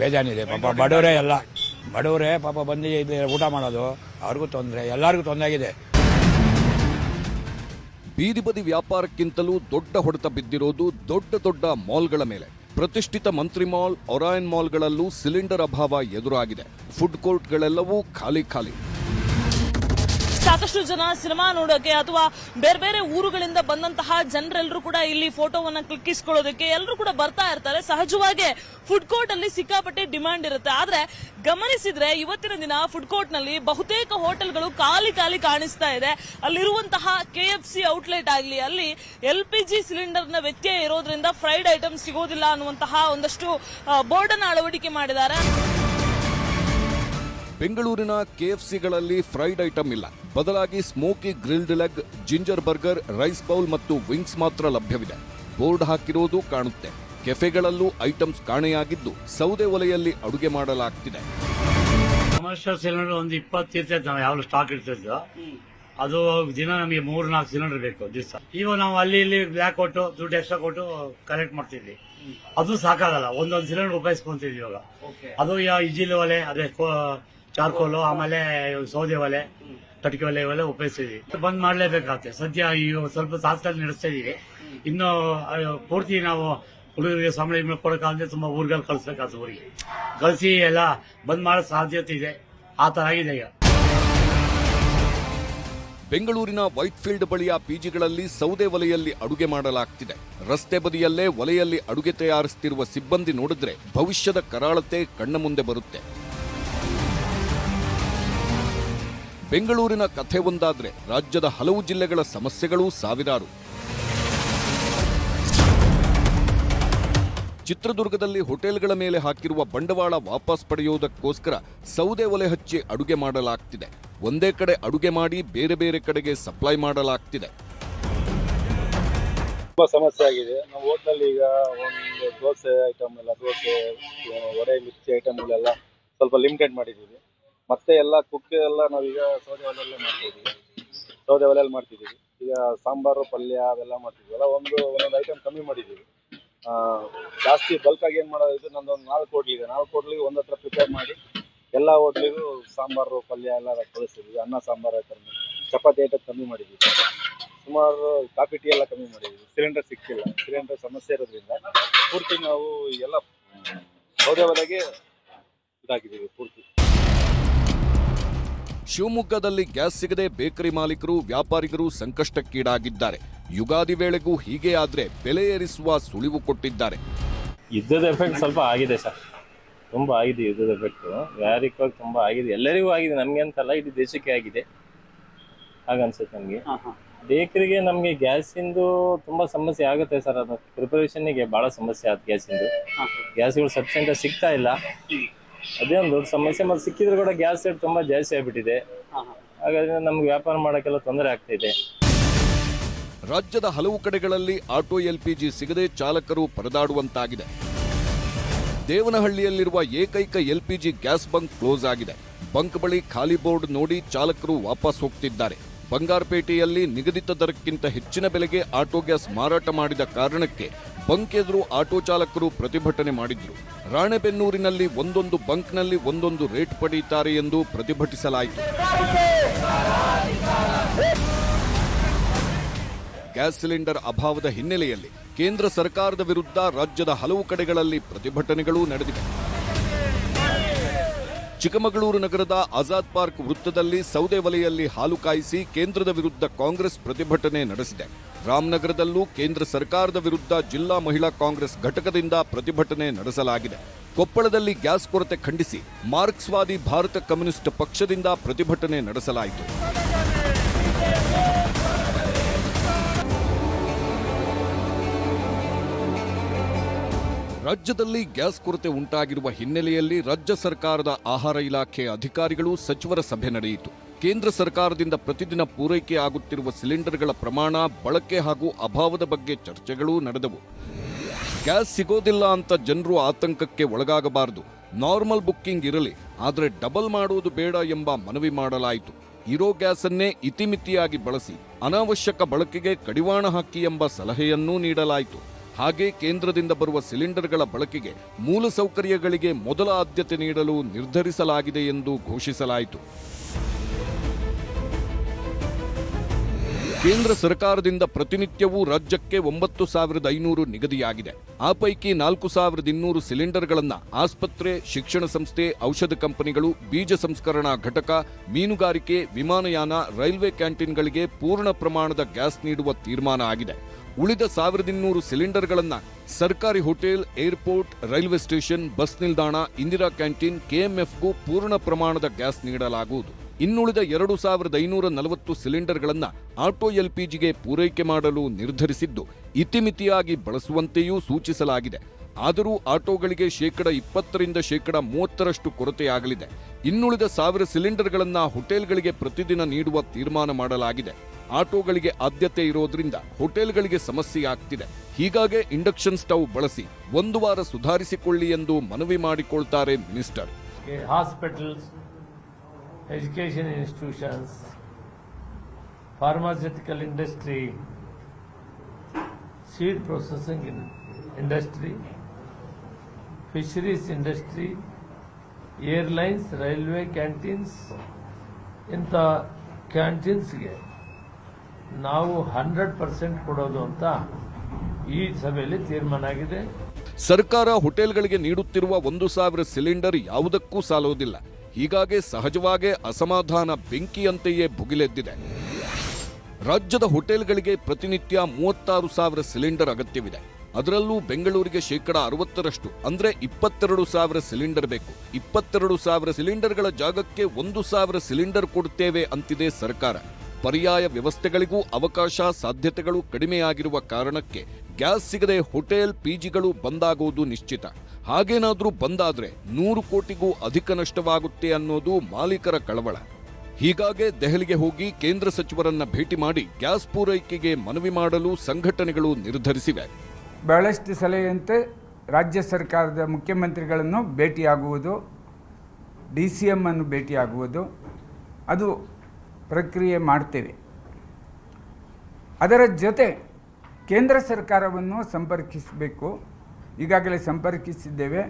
ಬೇಜಾನಿದೆ. ಪಾಪ ಬಡವರೇ ಪಾಪ ಬಂದು ಊಟ ಮಾಡೋದು ಅವ್ರಿಗೂ ತೊಂದರೆ, ಎಲ್ಲರಿಗೂ ತೊಂದರೆ ಆಗಿದೆ. ಬೀದಿ ಬದಿ ವ್ಯಾಪಾರಕ್ಕಿಂತಲೂ ದೊಡ್ಡ ಹೊಡೆತ ಬಿದ್ದಿರೋದು ದೊಡ್ಡ ದೊಡ್ಡ ಮಾಲ್ಗಳ ಮೇಲೆ. ಪ್ರತಿಷ್ಠಿತ ಮಂತ್ರಿ ಮಾಲ್, ಒರಾಯನ್ ಮಾಲ್ಗಳಲ್ಲೂ ಸಿಲಿಂಡರ್ ಅಭಾವ ಎದುರಾಗಿದೆ. ಫುಡ್ ಕೋರ್ಟ್ಗಳೆಲ್ಲವೂ ಖಾಲಿ. ಸಾಕಷ್ಟು ಜನ ಸಿನಿಮಾ ನೋಡೋಕೆ ಅಥವಾ ಬೇರೆ ಬೇರೆ ಊರುಗಳಿಂದ ಬಂದಂತಹ ಜನರೆಲ್ಲರೂ ಕೂಡ ಇಲ್ಲಿ ಫೋಟೋವನ್ನ ಕ್ಲಿಕ್ಕಿಸ್ಕೊಳ್ಳೋದಕ್ಕೆ ಎಲ್ಲರೂ ಕೂಡ ಬರ್ತಾ ಇರ್ತಾರೆ. ಸಹಜವಾಗಿ ಫುಡ್ ಕೋರ್ಟ್ ಅಲ್ಲಿ ಸಿಕ್ಕಾಪಟ್ಟೆ ಡಿಮಾಂಡ್ ಇರುತ್ತೆ. ಆದ್ರೆ ಗಮನಿಸಿದ್ರೆ ಇವತ್ತಿನ ದಿನ ಫುಡ್ ಕೋರ್ಟ್ ನಲ್ಲಿ ಬಹುತೇಕ ಹೋಟೆಲ್ಗಳು ಖಾಲಿ ಕಾಣಿಸ್ತಾ ಇದೆ. ಅಲ್ಲಿರುವಂತಹ KFC ಔಟ್ಲೆಟ್ ಆಗಲಿ, ಅಲ್ಲಿ LPG ಸಿಲಿಂಡರ್ ನ ವ್ಯತ್ಯಯ ಇರೋದ್ರಿಂದ ಫ್ರೈಡ್ ಐಟಮ್ ಸಿಗೋದಿಲ್ಲ ಅನ್ನುವಂತಹ ಒಂದಷ್ಟು ಬೋರ್ಡ್ ಅನ್ನು ಅಳವಡಿಕೆ ಮಾಡಿದ್ದಾರೆ. ಬೆಂಗಳೂರಿನ KFCಗಳಲ್ಲಿ ಫ್ರೈಡ್ ಐಟಂ ಇಲ್ಲ. ಬದಲಾಗಿ smoky grilled leg, ginger burger, rice bowl ಮತ್ತು ವಿಂಗ್ಸ್ ಮಾತ್ರ ಲಭ್ಯವಿದೆ. ಬೋರ್ಡ್ ಹಾಕಿರೋದು ಕಾಣುತ್ತೆ. ಕೆಫೆಗಳಲ್ಲೂ ಐಟಮ್ಸ್ ಕಾಣೆಯಾಗಿದ್ದು ಸೌದೆ ಒಲೆಯಲ್ಲಿ ಅಡುಗೆ ಮಾಡಲಾಗ್ತಿದೆ. ಕಮರ್ಷಿಯಲ್ ಸಿಲಿಂಡರ್ ಒಂದು 20 ಇರ್ತೈತೆ. ನಾವು ಯಾವಾಗಲೂ ಸ್ಟಾಕ್ ಇರ್ತಿದ್ದು ಅದು ದಿನ ನಮಗೆ 3-4 ಸಿಲಿಂಡರ್ ಬೇಕು ದಿವಸ. ಇವಾಗ ನಾವು ಅಲ್ಲಿ ಇಲ್ಲಿ ಬ್ಲ್ಯಾಕ್ ಕೊಟ್ಟು ದುಡ್ಡು ಎಕ್ಸ್ಟ್ರಾ ಕೊಟ್ಟು ಕಲೆಕ್ಟ್ ಮಾಡ್ತಿದ್ವಿ. ಅದು ಸಾಕಾಗಲ್ಲ, ಒಂದೊಂದು ಸಿಲಿಂಡರ್ ಉಪಯೋಗಿಸ್ಕೊಂತಿದ್ವಿ ಇವಾಗ. ಅದು ಇಜಿಲ್ ಒಲೆ, ಅದೇ ಚಾರ್ಕೋಲು, ಆಮೇಲೆ ಸೌದೆ ಒಲೆ, ಕಟ್ಟಿಗೆ ಒಲೆ ಇವೆಲ್ಲ ಉಪಯೋಗಿಸ್ತಿದ್ವಿ. ಬಂದ್ ಮಾಡ್ಲೇಬೇಕಾಗುತ್ತೆ. ಸದ್ಯ ಈಗ ಸ್ವಲ್ಪ ತಾತ್ಕಾಲಿಕ ನಡೆಸ್ತಾ ಇದೀವಿ. ಇನ್ನು ಪೂರ್ತಿ ನಾವು ಹುಡುಗರಿಗೆ ಸಂಬಳ ಕೊಡೋಕ್ಕಾಗದೆ ತುಂಬಾ ಊರಿಗೆ ಕಳಿಸ್ಬೇಕಾಗ್ತದೆ. ಊರಿಗೆ ಕಳಿಸಿ ಎಲ್ಲ ಬಂದ್ ಮಾಡೋ ಸಾಧ್ಯತೆ ಇದೆ. ಆ ತರ ಆಗಿದೆ ಈಗ. ಬೆಂಗಳೂರಿನ ವೈಟ್ಫೀಲ್ಡ್ ಬಳಿಯ ಪಿಜಿಗಳಲ್ಲಿ ಸೌದೆ ಒಲೆಯಲ್ಲಿ ಅಡುಗೆ ಮಾಡಲಾಗ್ತಿದೆ. ರಸ್ತೆ ಬದಿಯಲ್ಲೇ ಒಲೆಯಲ್ಲಿ ಅಡುಗೆ ತಯಾರಿಸುತ್ತಿರುವ ಸಿಬ್ಬಂದಿ ನೋಡಿದ್ರೆ ಭವಿಷ್ಯದ ಕರಾಳತೆ ಕಣ್ಣ ಮುಂದೆ ಬರುತ್ತೆ. ಬೆಂಗಳೂರಿನ ಕಥೆ ಒಂದಾದ್ರೆ ರಾಜ್ಯದ ಹಲವು ಜಿಲ್ಲೆಗಳ ಸಮಸ್ಯೆಗಳೂ ಸಾವಿರಾರು. ಚಿತ್ರದುರ್ಗದಲ್ಲಿ ಹೋಟೆಲ್ಗಳ ಮೇಲೆ ಹಾಕಿರುವ ಬಂಡವಾಳ ವಾಪಸ್ ಪಡೆಯುವುದಕ್ಕೋಸ್ಕರ ಸೌದೆ ಒಲೆ ಹಚ್ಚಿ ಅಡುಗೆ ಮಾಡಲಾಗ್ತಿದೆ. ಒಂದೇ ಕಡೆ ಅಡುಗೆ ಮಾಡಿ ಬೇರೆ ಬೇರೆ ಕಡೆಗೆ ಸಪ್ಲೈ ಮಾಡಲಾಗ್ತಿದೆ. ತುಂಬಾ ಸಮಸ್ಯೆ ಆಗಿದೆ. ನಾವು ಹೋಟ್ಲಲ್ಲಿ ಈಗ ಒಂದು ದೋಸೆ ಐಟಮ್ ಎಲ್ಲ, ದೋಸೆ, ವಡೆ, ಮಿರ್ಚಿ ಐಟಮ್ಗಳೆಲ್ಲ ಸ್ವಲ್ಪ ಲಿಮಿಟೆಡ್ ಮಾಡಿದ್ದೀವಿ. ಮತ್ತೆ ಎಲ್ಲ ಕುಕ್ ಎಲ್ಲ ನಾವೀಗ ಸೌದೆ ಒಲೆಯಲ್ಲಿ ಮಾಡ್ತಿದ್ದೀವಿ. ಈಗ ಸಾಂಬಾರು, ಪಲ್ಯ ಅವೆಲ್ಲ ಮಾಡ್ತಿದ್ದೀವಲ್ಲ, ಒಂದೊಂದು ಐಟಮ್ ಕಮ್ಮಿ ಮಾಡಿದ್ದೀವಿ. ಜಾಸ್ತಿ ಬಲ್ಕ್ ಆಗಿ ಏನು ಮಾಡೋದು, ನಮ್ದೊಂದು 4 ಹೋಟ್ಲಿಗೆ 4 ಹೋಟ್ಲಿಗೆ ಒಂದು ಹತ್ರ ಪ್ರಿಪೇರ್ ಮಾಡಿ ಎಲ್ಲ ಹೋಟ್ಲಿಗೂ ಸಾಂಬಾರು, ಪಲ್ಯ ಎಲ್ಲ ಕಳಿಸ್ತಿದ್ವಿ. ಅನ್ನ ಸಾಂಬಾರು ಐಟಮ್, ಚಪಾತಿ ಐಟಮ್ ಕಮ್ಮಿ ಮಾಡಿದ್ದೀವಿ. ಸುಮಾರು ಕಾಫಿ ಟೀ ಎಲ್ಲ ಕಮ್ಮಿ ಮಾಡಿದ್ದೀವಿ. ಸಿಲಿಂಡರ್ ಸಿಕ್ಕಿಲ್ಲ, ಸಿಲಿಂಡರ್ ಸಮಸ್ಯೆ ಇರೋದ್ರಿಂದ ಪೂರ್ತಿ ನಾವು ಎಲ್ಲ ಸೌದೆ ಒಲೆಗೆ ಇದಾಗಿದ್ದೀವಿ ಪೂರ್ತಿ. ಶಿವಮೊಗ್ಗದಲ್ಲಿ ಗ್ಯಾಸ್ ಸಿಗದೆ ಬೇಕರಿ ಮಾಲೀಕರು, ವ್ಯಾಪಾರಿಗರು ಸಂಕಷ್ಟಕ್ಕೀಡಾಗಿದ್ದಾರೆ. ಯುಗಾದಿ ವೇಳೆಗೂ ಹೀಗೆ ಆದ್ರೆ ಬೆಲೆ ಏರಿಸುವ ಸುಳಿವು ಕೊಟ್ಟಿದ್ದಾರೆ. ಯುದ್ಧದ ಎಫೆಕ್ಟ್ ಸ್ವಲ್ಪ ಆಗಿದೆ ಸರ್, ತುಂಬಾ ಆಗಿದೆ. ಯುದ್ಧದ ಎಫೆಕ್ಟ್ ವ್ಯಾರಿಕವಾಗಿ ತುಂಬಾ ಆಗಿದೆ, ಎಲ್ಲರಿಗೂ ಆಗಿದೆ, ನಮ್ಗೆ ಅಂತಲ್ಲ ಇಡೀ ದೇಶಕ್ಕೆ ಆಗಿದೆ ಹಾಗನ್ಸುತ್ತೆ ನಮ್ಗೆ. ಬೇಕರಿಗೆ ನಮ್ಗೆ ಗ್ಯಾಸಿಂದು ತುಂಬಾ ಸಮಸ್ಯೆ ಆಗುತ್ತೆ ಸರ್. ಅದು ಪ್ರಿಪರೇಷನ್ಗೆ ಬಹಳ ಸಮಸ್ಯೆ ಆಗುತ್ತೆ ಗ್ಯಾಸಿಂದು. ಗ್ಯಾಸ್ಗಳು ಸಫಿಷಿಯೆಂಟ್ ಸಿಗ್ತಾ ಇಲ್ಲ, ಅದೇ ಒಂದು ದೊಡ್ಡ ಸಮಸ್ಯೆ. ಮತ್ತೆ ಸಿಕ್ಕಿದ್ರು ಕೂಡ ಗ್ಯಾಸ್ ರೇಟ್ ತುಂಬಾ ಜಾಸ್ತಿ ಆಗ್ಬಿಟ್ಟಿದೆ. ಹಾಗಾದ್ರೆ ನಮ್ಗೆ ವ್ಯಾಪಾರ ಮಾಡೋಕ್ಕೆಲ್ಲ ತೊಂದರೆ ಆಗ್ತಾ ಇದೆ. ರಾಜ್ಯದ ಹಲವು ಕಡೆಗಳಲ್ಲಿ ಆಟೋ ಎಲ್ಪಿಜಿ ಸಿಗದೆ ಚಾಲಕರು ಪರದಾಡುವಂತಾಗಿದೆ. ದೇವನಹಳ್ಳಿಯಲ್ಲಿರುವ ಏಕೈಕ ಎಲ್ಪಿಜಿ ಗ್ಯಾಸ್ ಬಂಕ್ ಕ್ಲೋಸ್ ಆಗಿದೆ. ಬಂಕ್ ಬಳಿ ಖಾಲಿ ಬೋರ್ಡ್ ನೋಡಿ ಚಾಲಕರು ವಾಪಸ್ ಹೋಗ್ತಿದ್ದಾರೆ. ಬಂಗಾರಪೇಟೆಯಲ್ಲಿ ನಿಗದಿತ ದರಕ್ಕಿಂತ ಹೆಚ್ಚಿನ ಬೆಲೆಗೆ ಆಟೋ ಗ್ಯಾಸ್ ಮಾರಾಟ ಮಾಡಿದ ಕಾರಣಕ್ಕೆ ಬಂಕ್ ಎದುರು ಆಟೋ ಚಾಲಕರು ಪ್ರತಿಭಟನೆ ಮಾಡಿದ್ರು. ರಾಣೆಬೆನ್ನೂರಿನಲ್ಲಿ ಒಂದೊಂದು ಬಂಕ್ನಲ್ಲಿ ಒಂದೊಂದು ರೇಟ್ ಪಡೆಯುತ್ತಾರೆ ಎಂದು ಪ್ರತಿಭಟಿಸಲಾಯಿತು. ಗ್ಯಾಸ್ ಸಿಲಿಂಡರ್ ಅಭಾವದ ಹಿನ್ನೆಲೆಯಲ್ಲಿ ಕೇಂದ್ರ ಸರ್ಕಾರದ ವಿರುದ್ಧ ರಾಜ್ಯದ ಹಲವು ಕಡೆಗಳಲ್ಲಿ ಪ್ರತಿಭಟನೆಗಳು ನಡೆದಿವೆ. ಚಿಕ್ಕಮಗಳೂರು ನಗರದ ಆಜಾದ್ ಪಾರ್ಕ್ ವೃತ್ತದಲ್ಲಿ ಸೌದೆ ವಲಯಲ್ಲಿ ಹಾಲು ಕಾಯಿಸಿ ಕೇಂದ್ರದ ವಿರುದ್ಧ ಕಾಂಗ್ರೆಸ್ ಪ್ರತಿಭಟನೆ ನಡೆಸಿದೆ. ರಾಮನಗರದಲ್ಲೂ ಕೇಂದ್ರ ಸರ್ಕಾರದ ವಿರುದ್ಧ ಜಿಲ್ಲಾ ಮಹಿಳಾ ಕಾಂಗ್ರೆಸ್ ಘಟಕದಿಂದ ಪ್ರತಿಭಟನೆ ನಡೆಸಲಾಗಿದೆ. ಕೊಪ್ಪಳದಲ್ಲಿ ಗ್ಯಾಸ್ ಕೊರತೆ ಖಂಡಿಸಿ ಮಾರ್ಕ್ಸ್ವಾದಿ ಭಾರತ ಕಮ್ಯುನಿಸ್ಟ್ ಪಕ್ಷದಿಂದ ಪ್ರತಿಭಟನೆ ನಡೆಸಲಾಯಿತು. ರಾಜ್ಯದಲ್ಲಿ ಗ್ಯಾಸ್ ಕೊರತೆ ಉಂಟಾಗಿರುವ ಹಿನ್ನೆಲೆಯಲ್ಲಿ ರಾಜ್ಯ ಸರ್ಕಾರದ ಆಹಾರ ಇಲಾಖೆ ಅಧಿಕಾರಿಗಳು ಸಚಿವರ ಸಭೆ ನಡೆಯಿತು. ಕೇಂದ್ರ ಸರ್ಕಾರದಿಂದ ಪ್ರತಿದಿನ ಪೂರೈಕೆ ಆಗುತ್ತಿರುವ ಸಿಲಿಂಡರ್ಗಳ ಪ್ರಮಾಣ, ಬಳಕೆ ಹಾಗೂ ಅಭಾವದ ಬಗ್ಗೆ ಚರ್ಚೆಗಳೂ ನಡೆದವು. ಗ್ಯಾಸ್ ಸಿಗೋದಿಲ್ಲ ಅಂತ ಜನರು ಆತಂಕಕ್ಕೆ ಒಳಗಾಗಬಾರದು. ನಾರ್ಮಲ್ ಬುಕ್ಕಿಂಗ್ ಇರಲಿ, ಆದರೆ ಡಬಲ್ ಮಾಡುವುದು ಬೇಡ ಎಂಬ ಮನವಿ ಮಾಡಲಾಯಿತು. ಇರೋ ಗ್ಯಾಸನ್ನೇ ಇತಿಮಿತಿಯಾಗಿ ಬಳಸಿ, ಅನಾವಶ್ಯಕ ಬಳಕೆಗೆ ಕಡಿವಾಣ ಹಾಕಿ ಎಂಬ ಸಲಹೆಯನ್ನೂ ನೀಡಲಾಯಿತು. ಹಾಗೆ ಕೇಂದ್ರದಿಂದ ಬರುವ ಸಿಲಿಂಡರ್ಗಳ ಬಳಕೆಗೆ ಮೂಲಸೌಕರ್ಯಗಳಿಗೆ ಮೊದಲ ಆದ್ಯತೆ ನೀಡಲು ನಿರ್ಧರಿಸಲಾಗಿದೆ ಎಂದು ಘೋಷಿಸಲಾಯಿತು. ಕೇಂದ್ರ ಸರ್ಕಾರದಿಂದ ಪ್ರತಿನಿತ್ಯವೂ ರಾಜ್ಯಕ್ಕೆ 9,500 ನಿಗದಿಯಾಗಿದೆ. ಆ ಪೈಕಿ 4,200 ಸಿಲಿಂಡರ್ಗಳನ್ನು ಆಸ್ಪತ್ರೆ, ಶಿಕ್ಷಣ ಸಂಸ್ಥೆ, ಔಷಧ ಕಂಪನಿಗಳು, ಬೀಜ ಸಂಸ್ಕರಣಾ ಘಟಕ, ಮೀನುಗಾರಿಕೆ, ವಿಮಾನಯಾನ, ರೈಲ್ವೆ ಕ್ಯಾಂಟೀನ್ಗಳಿಗೆ ಪೂರ್ಣ ಪ್ರಮಾಣದ ಗ್ಯಾಸ್ ನೀಡುವ ತೀರ್ಮಾನ ಆಗಿದೆ. ಉಳಿದ 1,200 ಸಿಲಿಂಡರ್ಗಳನ್ನು ಸರ್ಕಾರಿ hotel, airport, railway station, bus ನಿಲ್ದಾಣ, ಇಂದಿರಾ ಕ್ಯಾಂಟೀನ್, ಕೆಎಂಎಫ್ಗೂ ಪೂರ್ಣ ಪ್ರಮಾಣದ ಗ್ಯಾಸ್ ನೀಡಲಾಗುವುದು. ಇನ್ನುಳಿದ 2,540 ಸಿಲಿಂಡರ್ಗಳನ್ನು ಆಟೋ ಎಲ್ಪಿಜಿಗೆ ಪೂರೈಕೆ ಮಾಡಲು ನಿರ್ಧರಿಸಿದ್ದು, ಇತಿಮಿತಿಯಾಗಿ ಬಳಸುವಂತೆಯೂ ಸೂಚಿಸಲಾಗಿದೆ. ಆದರೂ ಆಟೋಗಳಿಗೆ 20% 30% ಕೊರತೆಯಾಗಲಿದೆ. ಇನ್ನುಳಿದ 1,000 ಸಿಲಿಂಡರ್ಗಳನ್ನು ಹೋಟೆಲ್ಗಳಿಗೆ ಪ್ರತಿದಿನ ನೀಡುವ ತೀರ್ಮಾನ ಮಾಡಲಾಗಿದೆ. ಆಟೋಗಳಿಗೆ ಆದ್ಯತೆ ಇರೋದ್ರಿಂದ ಹೋಟೆಲ್ಗಳಿಗೆ ಸಮಸ್ಯೆ ಆಗ್ತಿದೆ. ಹೀಗಾಗಿ ಇಂಡಕ್ಷನ್ ಸ್ಟವ್ ಬಳಸಿ 1 ವಾರ ಸುಧಾರಿಸಿಕೊಳ್ಳಿ ಎಂದು ಮನವಿ ಮಾಡಿಕೊಳ್ತಾರೆ minister. Hospitals, education institutions, pharmaceutical industry, seed processing industry, fisheries industry, airlines, railway canteens, ಇಂಥ ಕ್ಯಾಂಟೀನ್ಸ್ಗೆ ನಾವು 100% ಕೊಡೋದು ಅಂತ ಈ ಸಭೆಯಲ್ಲಿ ತೀರ್ಮಾನ ಆಗಿದೆ. ಸರ್ಕಾರ ಹೋಟೆಲ್ಗಳಿಗೆ ನೀಡುತ್ತಿರುವ 1,000 ಸಿಲಿಂಡರ್ ಯಾವುದಕ್ಕೂ ಸಾಲೋದಿಲ್ಲ. ಹೀಗಾಗಿ ಸಹಜವಾಗೇ ಅಸಮಾಧಾನ ಬೆಂಕಿಯಂತೆಯೇ ಭುಗಿಲೆದ್ದಿದೆ. ರಾಜ್ಯದ ಹೋಟೆಲ್ಗಳಿಗೆ ಪ್ರತಿನಿತ್ಯ 36,000 ಸಿಲಿಂಡರ್ ಅಗತ್ಯವಿದೆ. ಅದರಲ್ಲೂ ಬೆಂಗಳೂರಿಗೆ 60% ಅಂದ್ರೆ 22,000 ಸಿಲಿಂಡರ್ ಬೇಕು. 22,000 ಸಿಲಿಂಡರ್ಗಳ ಜಾಗಕ್ಕೆ 1,000 ಸಿಲಿಂಡರ್ ಕೊಡುತ್ತೇವೆ ಅಂತಿದೆ ಸರ್ಕಾರ. ಪರ್ಯಾಯ ವ್ಯವಸ್ಥೆಗಳಿಗೂ ಅವಕಾಶ, ಸಾಧ್ಯತೆಗಳು ಕಡಿಮೆಯಾಗಿರುವ ಕಾರಣಕ್ಕೆ ಗ್ಯಾಸ್ ಸಿಗದೆ ಹೋಟೆಲ್, ಪಿಜಿಗಳು ಬಂದಾಗುವುದು ನಿಶ್ಚಿತ. ಹಾಗೇನಾದ್ರೂ ಬಂದಾದ್ರೆ 100 ಕೋಟಿಗೂ ಅಧಿಕ ನಷ್ಟವಾಗುತ್ತೆ ಅನ್ನೋದು ಮಾಲೀಕರ ಕಳವಳ. ಹೀಗಾಗಿ ದೆಹಲಿಗೆ ಹೋಗಿ ಕೇಂದ್ರ ಸಚಿವರನ್ನ ಭೇಟಿ ಮಾಡಿ ಗ್ಯಾಸ್ ಪೂರೈಕೆಗೆ ಮನವಿ ಮಾಡಲು ಸಂಘಟನೆಗಳು ನಿರ್ಧರಿಸಿವೆ. ಬಹಳಷ್ಟು ಸಲಹೆಯಂತೆ ರಾಜ್ಯ ಸರ್ಕಾರದ ಮುಖ್ಯಮಂತ್ರಿಗಳನ್ನು ಭೇಟಿಯಾಗುವುದು, DCM ಅನ್ನು ಭೇಟಿಯಾಗುವುದು, ಅದು ಪ್ರಕ್ರಿಯೆ ಮಾಡ್ತೇವೆ. ಅದರ ಜೊತೆ ಕೇಂದ್ರ ಸರ್ಕಾರವನ್ನು ಸಂಪರ್ಕಿಸಬೇಕು. ಈಗಾಗಲೇ ಸಂಪರ್ಕಿಸಿದ್ದೇವೆ.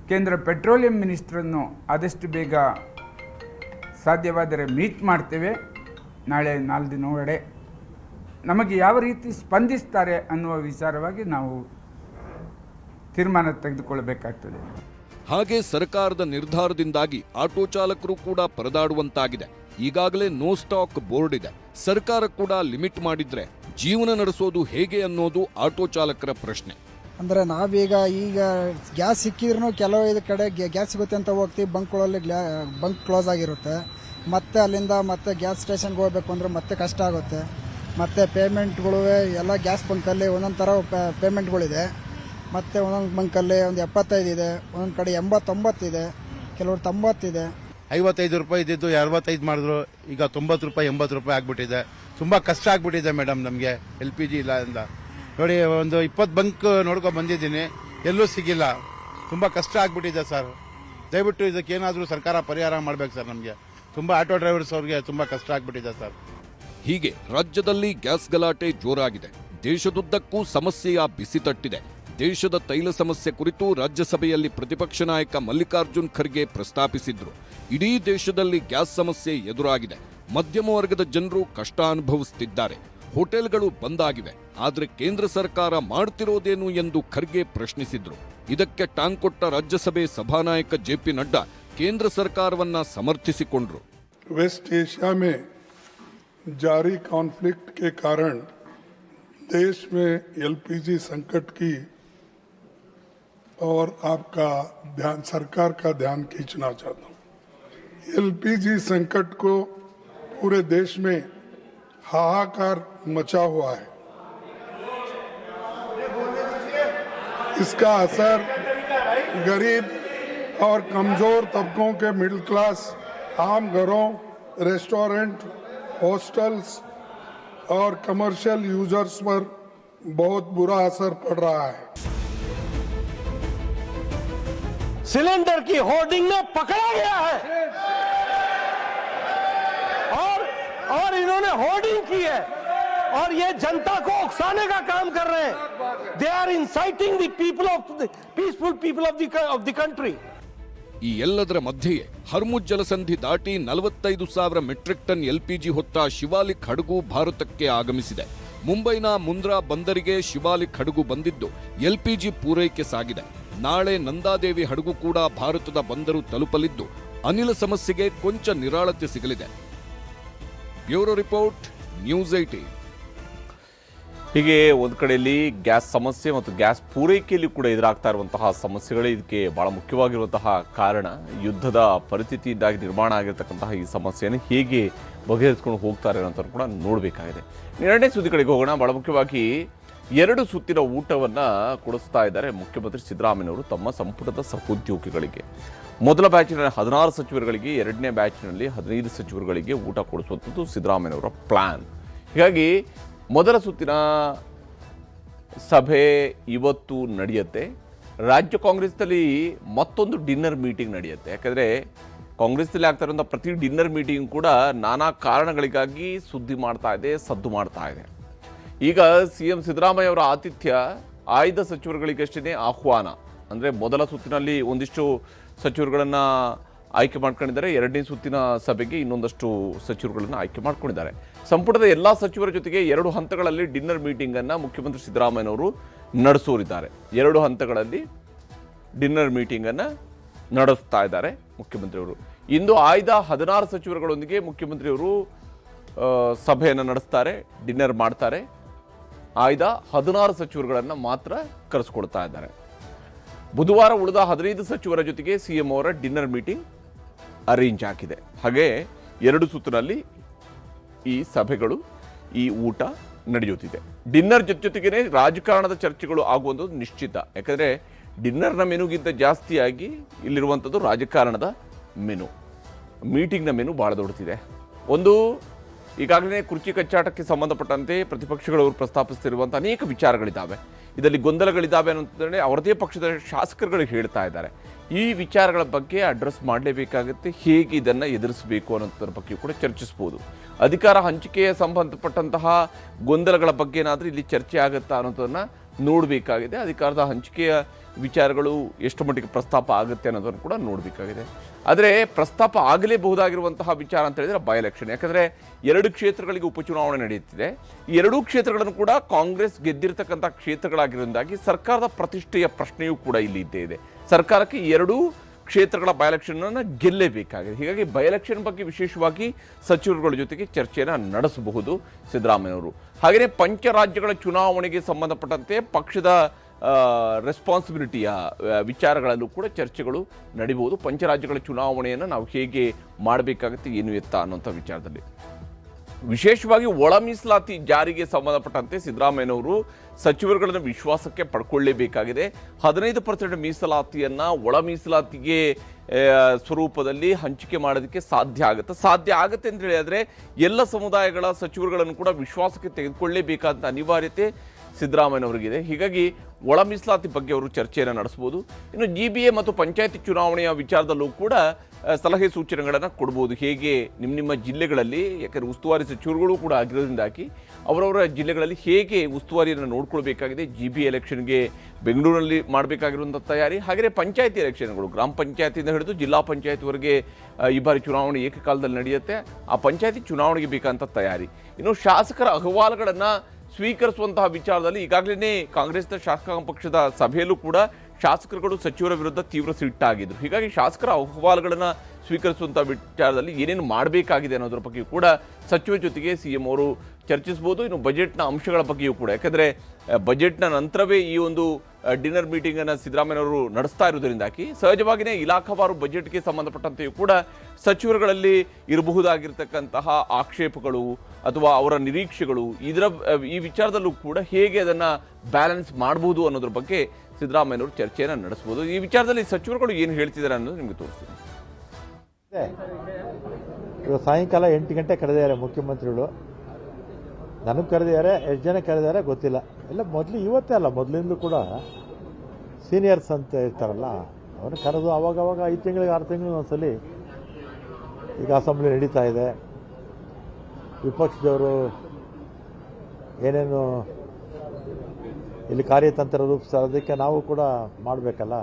ಕೇಂದ್ರ ಪೆಟ್ರೋಲಿಯಂ ಮಿನಿಸ್ಟ್ರನ್ನು ಆದಷ್ಟು ಬೇಗ ಸಾಧ್ಯವಾದರೆ ಮೀಟ್ ಮಾಡ್ತೇವೆ. ನಾಳೆ 4 ದಿನ ಒಳಗಡೆ ನಮಗೆ ಯಾವ ರೀತಿ ಸ್ಪಂದಿಸ್ತಾರೆ ಅನ್ನುವ ವಿಚಾರವಾಗಿ ನಾವು ತೀರ್ಮಾನ ತೆಗೆದುಕೊಳ್ಳಬೇಕಾಗ್ತದೆ. ಹಾಗೆ ಸರ್ಕಾರದ ನಿರ್ಧಾರದಿಂದಾಗಿ ಆಟೋ ಚಾಲಕರು ಕೂಡ ಪರದಾಡುವಂತಾಗಿದೆ. ಈಗಾಗಲೇ ನೋ ಸ್ಟಾಕ್ ಬೋರ್ಡ್ ಇದೆ. ಸರ್ಕಾರ ಕೂಡ ಲಿಮಿಟ್ ಮಾಡಿದ್ರೆ ಜೀವನ ನಡೆಸೋದು ಹೇಗೆ ಅನ್ನೋದು ಆಟೋ ಚಾಲಕರ ಪ್ರಶ್ನೆ. ಅಂದರೆ ನಾವೀಗ ಗ್ಯಾಸ್ ಸಿಕ್ಕಿದ್ರೂ ಕೆಲವು ಕಡೆ ಗ್ಯಾಸ್ ಸಿಗುತ್ತೆ ಅಂತ ಹೋಗ್ತೀವಿ, ಬಂಕ್ಗಳಲ್ಲಿ ಬಂಕ್ ಕ್ಲೋಸ್ ಆಗಿರುತ್ತೆ. ಮತ್ತೆ ಅಲ್ಲಿಂದ ಮತ್ತೆ ಗ್ಯಾಸ್ ಸ್ಟೇಷನ್ಗೆ ಹೋಗ್ಬೇಕು ಅಂದರೆ ಮತ್ತೆ ಕಷ್ಟ ಆಗುತ್ತೆ. ಮತ್ತು ಪೇಮೆಂಟ್ಗಳು ಎಲ್ಲ ಗ್ಯಾಸ್ ಬಂಕಲ್ಲಿ ಒಂದೊಂದು ಥರ ಪೇಮೆಂಟ್ಗಳಿದೆ. ಮತ್ತು ಒಂದೊಂದು ಬಂಕಲ್ಲಿ ಒಂದು 75 ಇದೆ, ಒಂದೊಂದು ಕಡೆ 89 ಇದೆ, ಕೆಲವರು 90 ಇದೆ. 55 ರೂಪಾಯಿ ಇದ್ದಿದ್ದು 65 ಮಾಡಿದ್ರು, ಈಗ 90 ರೂಪಾಯಿ 80 ರೂಪಾಯಿ ಆಗ್ಬಿಟ್ಟಿದೆ. ತುಂಬ ಕಷ್ಟ ಆಗ್ಬಿಟ್ಟಿದೆ ಮೇಡಮ್ ನಮಗೆ LPG ಇಲ್ಲ ಅಂತ. ನೋಡಿ, ಒಂದು 20 ಬಂಕ್ ನೋಡ್ಕೊಂಡು ಬಂದಿದ್ದೀನಿ, ಎಲ್ಲೂ ಸಿಗಿಲ್ಲ. ತುಂಬ ಕಷ್ಟ ಆಗ್ಬಿಟ್ಟಿದೆ ಸರ್. ದಯವಿಟ್ಟು ಇದಕ್ಕೇನಾದರೂ ಸರ್ಕಾರ ಪರಿಹಾರ ಮಾಡಬೇಕು ಸರ್. ನಮಗೆ ತುಂಬ ಆಟೋ ಡ್ರೈವರ್ಸ್ ಅವ್ರಿಗೆ ತುಂಬ ಕಷ್ಟ ಆಗ್ಬಿಟ್ಟಿದೆ ಸರ್. ಹೀಗೆ ರಾಜ್ಯದಲ್ಲಿ ಗ್ಯಾಸ್ ಗಲಾಟೆ ಜೋರಾಗಿದೆ. ದೇಶದುದ್ದಕ್ಕೂ ಸಮಸ್ಯೆಯ ಬಿಸಿ ತಟ್ಟಿದೆ. ದೇಶದ ತೈಲ ಸಮಸ್ಯೆ ಕುರಿತು ರಾಜ್ಯಸಭೆಯಲ್ಲಿ ಪ್ರತಿಪಕ್ಷ ನಾಯಕ ಮಲ್ಲಿಕಾರ್ಜುನ್ ಖರ್ಗೆ ಪ್ರಸ್ತಾಪಿಸಿದ್ರು. ಇಡೀ ದೇಶದಲ್ಲಿ ಗ್ಯಾಸ್ ಸಮಸ್ಯೆ ಎದುರಾಗಿದೆ. ಮಧ್ಯಮ ವರ್ಗದ ಜನರು ಕಷ್ಟ ಅನುಭವಿಸುತ್ತಿದ್ದಾರೆ. ಹೋಟೆಲ್ಗಳು ಬಂದ್ ಆಗಿವೆ. ಆದರೆ ಕೇಂದ್ರ ಸರ್ಕಾರ ಮಾಡುತ್ತಿರೋದೇನು ಎಂದು ಖರ್ಗೆ ಪ್ರಶ್ನಿಸಿದ್ರು. ಇದಕ್ಕೆ ಟಾಂಗ್ ಕೊಟ್ಟ ರಾಜ್ಯಸಭೆ ಸಭಾನಾಯಕ JP ನಡ್ಡಾ ಕೇಂದ್ರ ಸರ್ಕಾರವನ್ನ ಸಮರ್ಥಿಸಿಕೊಂಡ್ರು. वेस्ट एशिया में जारी कॉन्फ्लिक्ट के कारण देश में LPG संकट की और आपका ध्यान, सरकार का ध्यान खींचना चाहता हूँ। LPG संकट को पूरे देश में हाहाकार मचा हुआ है। इसका असर गरीब और कमजोर तबकों के मिडिल क्लास, आम घरों, रेस्टोरेंट, हॉस्टल्स और कमर्शियल यूजर्स पर बहुत बुरा असर पड़ रहा है। सिलेंडर की होर्डिंग में पकड़ा गया है और इन्होंने होर्डिंग की है और ये जनता को उकसाने का काम कर रहे हैं। They are inciting the people of the peaceful people of the country. ಈ ಎಲ್ಲದರ ಮಧ್ಯೆಯೇ ಹರ್ಮುಜ್ ಜಲಸಂಧಿ ದಾಟಿ 45,000 ಮೆಟ್ರಿಕ್ ಟನ್ LPG ಹೊತ್ತ ಶಿವಾಲಿಕ್ ಹಡಗು ಭಾರತಕ್ಕೆ ಆಗಮಿಸಿದೆ. ಮುಂಬೈನ ಮುಂದ್ರಾ ಬಂದರಿಗೆ ಶಿವಾಲಿಕ್ ಹಡಗು ಬಂದಿದ್ದು LPG ಪೂರೈಕೆ ಸಾಗಿದೆ. ನಾಳೆ ನಂದಾದೇವಿ ಹಡಗು ಕೂಡ ಭಾರತದ ಬಂದರು ತಲುಪಲಿದ್ದು ಅನಿಲ ಸಮಸ್ಯೆಗೆ ಕೊಂಚ ನಿರಾಳತೆ ಸಿಗಲಿದೆ. Bureau report, news 18. ಹೀಗೆ ಒಂದು ಕಡೆಯಲ್ಲಿ ಗ್ಯಾಸ್ ಸಮಸ್ಯೆ ಮತ್ತು ಗ್ಯಾಸ್ ಪೂರೈಕೆಯಲ್ಲಿ ಕೂಡ ಎದುರಾಗ್ತಾ ಇರುವಂತಹ ಸಮಸ್ಯೆಗಳೇ ಇದಕ್ಕೆ ಬಹಳ ಮುಖ್ಯವಾಗಿರುವಂತಹ ಕಾರಣ. ಯುದ್ಧದ ಪರಿಸ್ಥಿತಿಯಿಂದಾಗಿ ನಿರ್ಮಾಣ ಆಗಿರತಕ್ಕಂತಹ ಈ ಸಮಸ್ಯೆಯನ್ನು ಹೇಗೆ ಬಗೆಹರಿಸಿಕೊಂಡು ಹೋಗ್ತಾರೆ ಅಂತ ಕೂಡ ನೋಡಬೇಕಾಗಿದೆ. ಎರಡನೇ ಸುದ್ದಿ ಕಡೆಗೆ ಹೋಗೋಣ. ಬಹಳ ಮುಖ್ಯವಾಗಿ 2 ಸುತ್ತಿನ ಊಟವನ್ನು ಕೊಡಿಸ್ತಾ ಇದ್ದಾರೆ ಮುಖ್ಯಮಂತ್ರಿ ಸಿದ್ದರಾಮಯ್ಯನವರು ತಮ್ಮ ಸಂಪುಟದ ಸಹೋದ್ಯೋಗಿಗಳಿಗೆ. ಮೊದಲ ಬ್ಯಾಚಿನ 16 ಸಚಿವರುಗಳಿಗೆ, ಎರಡನೇ ಬ್ಯಾಚಿನಲ್ಲಿ 15 ಸಚಿವರುಗಳಿಗೆ ಊಟ ಕೊಡಿಸುವಂಥದ್ದು ಸಿದ್ದರಾಮಯ್ಯನವರ ಪ್ಲಾನ್. ಹೀಗಾಗಿ ಮೊದಲ ಸುತ್ತಿನ ಸಭೆ ಇವತ್ತು ನಡೆಯುತ್ತೆ. ರಾಜ್ಯ ಕಾಂಗ್ರೆಸ್ನಲ್ಲಿ ಮತ್ತೊಂದು ಡಿನ್ನರ್ ಮೀಟಿಂಗ್ ನಡೆಯುತ್ತೆ. ಯಾಕಂದರೆ ಕಾಂಗ್ರೆಸ್ನಲ್ಲಿ ಆಗ್ತಾ ಇರುವಂಥ ಪ್ರತಿ ಡಿನ್ನರ್ ಮೀಟಿಂಗ್ ಕೂಡ ನಾನಾ ಕಾರಣಗಳಿಗಾಗಿ ಸುದ್ದಿ ಮಾಡ್ತಾ ಇದೆ, ಸದ್ದು ಮಾಡ್ತಾ ಇದೆ. ಈಗ CM ಸಿದ್ದರಾಮಯ್ಯ ಅವರ ಆತಿಥ್ಯ ಆಯ್ದ ಸಚಿವರುಗಳಿಗಷ್ಟೇ ಆಹ್ವಾನ. ಅಂದರೆ ಮೊದಲ ಸುತ್ತಿನಲ್ಲಿ ಒಂದಿಷ್ಟು ಸಚಿವರುಗಳನ್ನು ಆಯ್ಕೆ ಮಾಡ್ಕೊಂಡಿದ್ದಾರೆ. ಎರಡನೇ ಸುತ್ತಿನ ಸಭೆಗೆ ಇನ್ನೊಂದಷ್ಟು ಸಚಿವರುಗಳನ್ನು ಆಯ್ಕೆ ಮಾಡ್ಕೊಂಡಿದ್ದಾರೆ. ಸಂಪುಟದ ಎಲ್ಲ ಸಚಿವರ ಜೊತೆಗೆ 2 ಹಂತಗಳಲ್ಲಿ ಡಿನ್ನರ್ ಮೀಟಿಂಗನ್ನು ಮುಖ್ಯಮಂತ್ರಿ ಸಿದ್ದರಾಮಯ್ಯನವರು ನಡೆಸೋರಿದ್ದಾರೆ. 2 ಹಂತಗಳಲ್ಲಿ ಡಿನ್ನರ್ ಮೀಟಿಂಗನ್ನು ನಡೆಸ್ತಾ ಇದ್ದಾರೆ ಮುಖ್ಯಮಂತ್ರಿಯವರು. ಇಂದು ಆಯ್ದ 16 ಸಚಿವರುಗಳೊಂದಿಗೆ ಮುಖ್ಯಮಂತ್ರಿಯವರು ಸಭೆಯನ್ನು ನಡೆಸ್ತಾರೆ, ಡಿನ್ನರ್ ಮಾಡ್ತಾರೆ. ಆಯ್ದ 16 ಸಚಿವರುಗಳನ್ನು ಮಾತ್ರ ಕರೆಸ್ಕೊಳ್ತಾ ಇದ್ದಾರೆ. ಬುಧವಾರ ಉಳಿದ 15 ಸಚಿವರ ಜೊತೆಗೆ CM ಅವರ ಡಿನ್ನರ್ ಮೀಟಿಂಗ್ ಅರೇಂಜ್ ಆಗಿದೆ. ಹಾಗೆ 2 ಸುತ್ತಿನಲ್ಲಿ ಈ ಸಭೆಗಳು, ಈ ಊಟ ನಡೆಯುತ್ತಿದೆ. ಡಿನ್ನರ್ ಜೊತೆಗೇ ರಾಜಕಾರಣದ ಚರ್ಚೆಗಳು ಆಗುವಂಥದ್ದು ನಿಶ್ಚಿತ. ಯಾಕಂದರೆ ಡಿನ್ನರ್ನ ಮೆನುಗಿಂತ ಜಾಸ್ತಿಯಾಗಿ ಇಲ್ಲಿರುವಂಥದ್ದು ರಾಜಕಾರಣದ ಮೆನು. ಮೀಟಿಂಗ್ನ ಮೆನು ಭಾಳ ದೊಡ್ಡದಿದೆ. ಒಂದು, ಈಗಾಗಲೇ ಕುರ್ಚಿ ಕಚ್ಚಾಟಕ್ಕೆ ಸಂಬಂಧಪಟ್ಟಂತೆ ಪ್ರತಿಪಕ್ಷಗಳವರು ಪ್ರಸ್ತಾಪಿಸ್ತಿರುವಂಥ ಅನೇಕ ವಿಚಾರಗಳಿದ್ದಾವೆ. ಇದರಲ್ಲಿ ಗೊಂದಲಗಳಿದ್ದಾವೆ ಅನ್ನೋದೇ ಅವರದೇ ಪಕ್ಷದ ಶಾಸಕರುಗಳು ಹೇಳ್ತಾ ಇದ್ದಾರೆ. ಈ ವಿಚಾರಗಳ ಬಗ್ಗೆ ಅಡ್ರೆಸ್ ಮಾಡಲೇಬೇಕಾಗುತ್ತೆ. ಹೇಗೆ ಇದನ್ನು ಎದುರಿಸಬೇಕು ಅನ್ನೋದ್ರ ಬಗ್ಗೆ ಕೂಡ ಚರ್ಚಿಸ್ಬೋದು. ಅಧಿಕಾರ ಹಂಚಿಕೆಯ ಸಂಬಂಧಪಟ್ಟಂತಹ ಗೊಂದಲಗಳ ಬಗ್ಗೆ ಏನಾದರೂ ಇಲ್ಲಿ ಚರ್ಚೆ ಆಗುತ್ತಾ ಅನ್ನೋದನ್ನು ನೋಡಬೇಕಾಗಿದೆ. ಅಧಿಕಾರದ ಹಂಚಿಕೆಯ ವಿಚಾರಗಳು ಎಷ್ಟು ಮಟ್ಟಿಗೆ ಪ್ರಸ್ತಾಪ ಆಗುತ್ತೆ ಅನ್ನೋದನ್ನು ಕೂಡ ನೋಡಬೇಕಾಗಿದೆ. ಆದರೆ ಪ್ರಸ್ತಾಪ ಆಗಲೇಬಹುದಾಗಿರುವಂತಹ ವಿಚಾರ ಅಂತ ಹೇಳಿದರೆ ಬೈ ಎಲೆಕ್ಷನ್. ಯಾಕಂದರೆ 2 ಕ್ಷೇತ್ರಗಳಿಗೆ ಉಪಚುನಾವಣೆ ನಡೆಯುತ್ತಿದೆ. ಈ 2 ಕ್ಷೇತ್ರಗಳನ್ನು ಕೂಡ ಕಾಂಗ್ರೆಸ್ ಗೆದ್ದಿರತಕ್ಕಂಥ ಕ್ಷೇತ್ರಗಳಾಗಿರೋದ್ರಿಂದಾಗಿ ಸರ್ಕಾರದ ಪ್ರತಿಷ್ಠೆಯ ಪ್ರಶ್ನೆಯೂ ಕೂಡ ಇಲ್ಲಿ ಇದ್ದೇ ಇದೆ. ಸರ್ಕಾರಕ್ಕೆ 2 ಕ್ಷೇತ್ರಗಳ ಬೈ ಎಲೆಕ್ಷನ್ ಗೆಲ್ಲೇಬೇಕಾಗಿದೆ. ಹೀಗಾಗಿ ಬೈ ಎಲೆಕ್ಷನ್ ಬಗ್ಗೆ ವಿಶೇಷವಾಗಿ ಸಚಿವರುಗಳ ಜೊತೆಗೆ ಚರ್ಚೆಯನ್ನು ನಡೆಸಬಹುದು ಸಿದ್ದರಾಮಯ್ಯವರು. ಹಾಗೆಯೇ ಪಂಚರಾಜ್ಯಗಳ ಚುನಾವಣೆಗೆ ಸಂಬಂಧಪಟ್ಟಂತೆ ಪಕ್ಷದ ರೆಸ್ಪಾನ್ಸಿಬಿಲಿಟಿಯ ವಿಚಾರಗಳಲ್ಲೂ ಕೂಡ ಚರ್ಚೆಗಳು ನಡೀಬಹುದು. ಪಂಚರಾಜ್ಯಗಳ ಚುನಾವಣೆಯನ್ನು ನಾವು ಹೇಗೆ ಮಾಡಬೇಕಾಗುತ್ತೆ, ಏನು ಎತ್ತ ಅನ್ನೋಂಥ ವಿಚಾರದಲ್ಲಿ. ವಿಶೇಷವಾಗಿ ಒಳ ಮೀಸಲಾತಿ ಜಾರಿಗೆ ಸಂಬಂಧಪಟ್ಟಂತೆ ಸಿದ್ದರಾಮಯ್ಯನವರು ಸಚಿವರುಗಳನ್ನು ವಿಶ್ವಾಸಕ್ಕೆ ಪಡ್ಕೊಳ್ಳೇಬೇಕಾಗಿದೆ. 15% ಮೀಸಲಾತಿಯನ್ನ ಒಳ ಮೀಸಲಾತಿಗೆ ಸ್ವರೂಪದಲ್ಲಿ ಹಂಚಿಕೆ ಮಾಡೋದಕ್ಕೆ ಸಾಧ್ಯ ಆಗುತ್ತೆ ಅಂತ ಹೇಳಿದ್ರೆ ಎಲ್ಲ ಸಮುದಾಯಗಳ ಸಚಿವರುಗಳನ್ನು ಕೂಡ ವಿಶ್ವಾಸಕ್ಕೆ ತೆಗೆದುಕೊಳ್ಳೇಬೇಕಾದ ಅನಿವಾರ್ಯತೆ ಸಿದ್ದರಾಮಯ್ಯನವರಿಗಿದೆ. ಹೀಗಾಗಿ ಒಳ ಮೀಸಲಾತಿ ಬಗ್ಗೆ ಅವರು ಚರ್ಚೆಯನ್ನು ನಡೆಸಬಹುದು. ಇನ್ನು GBA ಮತ್ತು ಪಂಚಾಯತಿ ಚುನಾವಣೆಯ ವಿಚಾರದಲ್ಲೂ ಕೂಡ ಸಲಹೆ ಸೂಚನೆಗಳನ್ನು ಕೊಡ್ಬೋದು. ಹೇಗೆ ನಿಮ್ಮ ಜಿಲ್ಲೆಗಳಲ್ಲಿ, ಯಾಕಂದರೆ ಉಸ್ತುವಾರಿ ಸಚಿವರುಗಳು ಕೂಡ ಆಗಿರೋದ್ರಿಂದಾಗಿ ಅವರವರ ಜಿಲ್ಲೆಗಳಲ್ಲಿ ಹೇಗೆ ಉಸ್ತುವಾರಿಯನ್ನು ನೋಡ್ಕೊಳ್ಬೇಕಾಗಿದೆ, GBA ಎಲೆಕ್ಷನ್ಗೆ ಬೆಂಗಳೂರಿನಲ್ಲಿ ಮಾಡಬೇಕಾಗಿರುವಂಥ ತಯಾರಿ, ಹಾಗೆಯೇ ಪಂಚಾಯತಿ ಎಲೆಕ್ಷನ್ಗಳು ಗ್ರಾಮ ಪಂಚಾಯತಿಯಿಂದ ಹಿಡಿದು ಜಿಲ್ಲಾ ಪಂಚಾಯತ್ವರೆಗೆ ಈ ಬಾರಿ ಚುನಾವಣೆ ಏಕಕಾಲದಲ್ಲಿ ನಡೆಯುತ್ತೆ. ಆ ಪಂಚಾಯತಿ ಚುನಾವಣೆಗೆ ಬೇಕಂತ ತಯಾರಿ. ಇನ್ನು ಶಾಸಕರ ಅಹವಾಲುಗಳನ್ನು ಸ್ವೀಕರಿಸುವಂತಹ ವಿಚಾರದಲ್ಲಿ ಈಗಾಗಲೇ ಕಾಂಗ್ರೆಸ್ನ ಶಾಸಕಾಂಗ ಪಕ್ಷದ ಸಭೆಯಲ್ಲೂ ಕೂಡ ಶಾಸಕರುಗಳು ಸಚಿವರ ವಿರುದ್ಧ ತೀವ್ರ ಸಿಟ್ಟಾಗಿದ್ರು. ಹೀಗಾಗಿ ಶಾಸಕರ ಅಹವಾಲುಗಳನ್ನು ಸ್ವೀಕರಿಸುವಂಥ ವಿಚಾರದಲ್ಲಿ ಏನೇನು ಮಾಡಬೇಕಾಗಿದೆ ಅನ್ನೋದ್ರ ಬಗ್ಗೆಯೂ ಕೂಡ ಸಚಿವರ ಜೊತೆಗೆ CM ಅವರು ಚರ್ಚಿಸಬಹುದು. ಇನ್ನು ಬಜೆಟ್ನ ಅಂಶಗಳ ಬಗ್ಗೆಯೂ ಕೂಡ, ಯಾಕಂದರೆ ಬಜೆಟ್ನ ನಂತರವೇ ಈ ಒಂದು ಡಿನ್ನರ್ ಮೀಟಿಂಗನ್ನು ಸಿದ್ದರಾಮಯ್ಯನವರು ನಡೆಸ್ತಾ ಇರೋದ್ರಿಂದಾಗಿ ಸಹಜವಾಗಿಯೇ ಇಲಾಖಾವಾರು ಬಜೆಟ್ಗೆ ಸಂಬಂಧಪಟ್ಟಂತೆಯೂ ಕೂಡ ಸಚಿವರುಗಳಲ್ಲಿ ಇರಬಹುದಾಗಿರ್ತಕ್ಕಂತಹ ಆಕ್ಷೇಪಗಳು ಅಥವಾ ಅವರ ನಿರೀಕ್ಷೆಗಳು ಈ ವಿಚಾರದಲ್ಲೂ ಕೂಡ ಹೇಗೆ ಅದನ್ನು ಬ್ಯಾಲೆನ್ಸ್ ಮಾಡಬಹುದು ಅನ್ನೋದ್ರ ಬಗ್ಗೆ ಸಿದ್ದರಾಮಯ್ಯನವರು ಚರ್ಚೆಯನ್ನು ನಡೆಸಬಹುದು. ಈ ವಿಚಾರದಲ್ಲಿ ಸಚಿವರುಗಳು ಏನು ಹೇಳ್ತಿದ್ದಾರೆ ಅನ್ನೋದು ನಿಮಗೆ ತೋರಿಸ್ತೀನಿ. ಇವತ್ತು ಸಾಯಂಕಾಲ 8 ಗಂಟೆ ಕರೆದಿದ್ದಾರೆ ಮುಖ್ಯಮಂತ್ರಿಗಳು. ನನಗೆ ಕರೆದಿದ್ದಾರೆ, ಎಷ್ಟು ಜನ ಕರೆದಿದ್ದಾರೆ ಗೊತ್ತಿಲ್ಲ. ಎಲ್ಲ ಮೊದಲು ಇವತ್ತೇ ಅಲ್ಲ, ಮೊದಲಿಂದಲೂ ಕೂಡ ಸೀನಿಯರ್ಸ್ ಅಂತ ಇರ್ತಾರಲ್ಲ ಅವ್ರನ್ನ ಕರೆದು ಅವಾಗ 5 ತಿಂಗಳಿಗೆ 6 ತಿಂಗಳಿಗೆ ಒಂದ್ಸಲಿ ಈಗ ಅಸೆಂಬ್ಲಿ ನಡೀತಾ ಇದೆ. ವಿಪಕ್ಷದವರು ಏನೇನು ಇಲ್ಲಿ ಕಾರ್ಯತಂತ್ರ ರೂಪಿಸೋದಕ್ಕೆ ನಾವು ಕೂಡ ಮಾಡಬೇಕಲ್ಲ.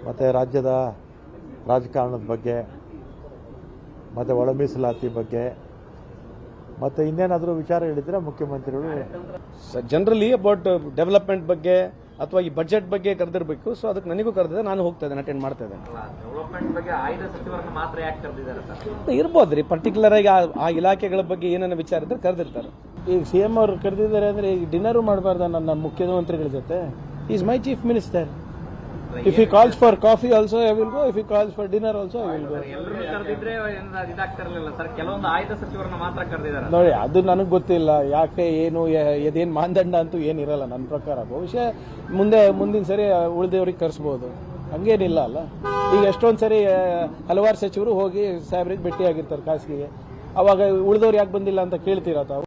ಮತ್ತು ರಾಜ್ಯದ ರಾಜಕಾರಣದ ಬಗ್ಗೆ, ಮತ್ತು ಒಳ ಮೀಸಲಾತಿ ಬಗ್ಗೆ, ಮತ್ತು ಇನ್ನೇನಾದರೂ ವಿಚಾರ ಹೇಳಿದರೆ ಮುಖ್ಯಮಂತ್ರಿಗಳು ಜನರಲಿ ಅಬೌಟ್ ಡೆವಲಪ್ಮೆಂಟ್ ಬಗ್ಗೆ ಅಥವಾ ಈ ಬಜೆಟ್ ಬಗ್ಗೆ ಕರೆದಿರಬೇಕು. ಸೊ ಅದಕ್ಕೆ ನನಗೂ ಕರೆದಿದೆ, ನಾನು ಹೋಗ್ತಾ ಇದ್ದೇನೆ, ಅಟೆಂಡ್ ಮಾಡ್ತಾ ಇದ್ದೇನೆ. ಇರ್ಬೋದ್ರಿ, ಪರ್ಟಿಕ್ಯುಲರ್ ಆಗಿ ಆ ಇಲಾಖೆಗಳ ಬಗ್ಗೆ ಏನೇನು ವಿಚಾರ ಇದ್ರೆ ಕರೆದಿರ್ತಾರೆ. ಈಗ CM ಅವರು ಕರೆದಿದ್ದಾರೆ ಅಂದ್ರೆ ಈಗ ಡಿನ್ನರು ಮಾಡಬಾರ್ದ ನನ್ನ ಮುಖ್ಯಮಂತ್ರಿಗಳ ಜೊತೆ? Is my chief minister. If he calls for coffee also I will go. If he calls for dinner also I will go. ನೋಡಿ, ಅದು ನನಗೆ ಗೊತ್ತಿಲ್ಲ ಯಾಕೆ ಏನು ಇದೇನು ಮಾನದಂಡ ಅಂತೂ ಏನಿರಲ್ಲ ನನ್ನ ಪ್ರಕಾರ. ಬಹುಶಃ ಮುಂದಿನ ಸರಿ ಉಳಿದವ್ರಿಗೆ ಕರೆಸ್ಬೋದು, ಹಂಗೇನಿಲ್ಲ ಅಲ್ಲ. ಈಗ ಎಷ್ಟೊಂದು ಸರಿ ಹಲವಾರು ಸಚಿವರು ಹೋಗಿ ಸಾಹೇಬ್ರಿಗೆ ಭೇಟಿಯಾಗಿರ್ತಾರೆ ಖಾಸಗಿಗೆ. ಅವಾಗ ಉಳಿದವ್ರು ಯಾಕೆ ಬಂದಿಲ್ಲ ಅಂತ ಕೇಳ್ತೀರಾ ತಾವು?